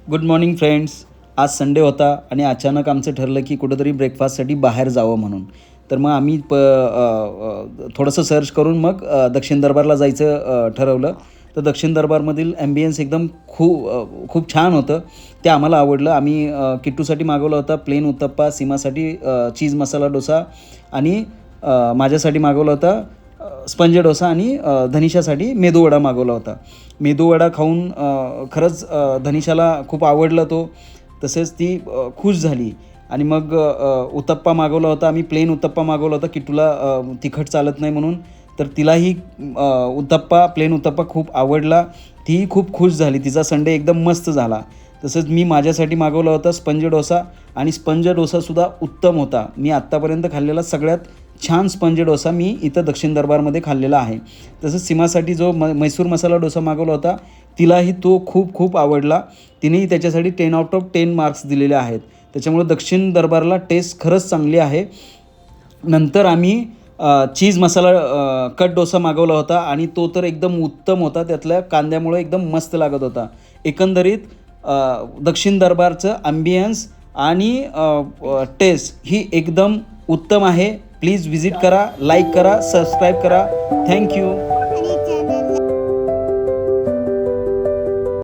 Good morning friends. आज Sunday होता आणि अचानक आमचं ठरलं की कुठंतरी ब्रेकफास्टसाठी बाहेर जावं म्हणून. तर मग आम्ही थोडंसं सर्च करून मग दक्षिण दरबारला जायचं ठरवलं. तर दक्षिण दरबारमधील ॲम्बियन्स एकदम खूप छान होतं. ते आम्हाला आवडलं. आम्ही किट्टूसाठी मागवला होता प्लेन उत्तप्पा, सीमासाठी चीज मसाला डोसा आणि माझ्यासाठी मागवला होता स्पंज डोसा आणि धनिशासाठी मेदूवडा मागवला होता. मेदूवडा खाऊन खरंच धनिशाला खूप आवडला तो. तसेच ती खुश झाली आणि मग उत्तप्पा मागवला होता. आम्ही प्लेन उत्तप्पा मागवला होता. किट्टूला तिखट चालत नाही म्हणून. तर तिलाही प्लेन उत्तप्पा खूप आवडला. तीही खूप खुश झाली. तिचा संडे एकदम मस्त झाला. तसंच मी माझ्यासाठी मागवला होता स्पंज डोसा आणि स्पंज डोसासुद्धा उत्तम होता. मी आत्तापर्यंत खाल्लेला सगळ्यात छान स्पंज डोसा मी इथं दक्षिण दरबारमध्ये खाल्लेला आहे. तसंच सीमासाठी जो मैसूर मसाला डोसा मागवला होता तिलाही तो खूप आवडला. तिनेही त्याच्यासाठी 10/10 मार्क्स दिलेले आहेत. त्याच्यामुळे दक्षिण दरबारला टेस्ट खरंच चांगली आहे. नंतर आम्ही चीज मसाला कट डोसा मागवला होता आणि तो तर एकदम उत्तम होता. त्यातल्या कांद्यामुळे एकदम मस्त लागत होता. एकंदरीत दक्षिण दरबारचं ॲम्बियन्स आणि टेस्ट ही एकदम उत्तम आहे. प्लीज व्हिजिट करा, लाईक करा, सबस्क्राईब करा. थँक्यू.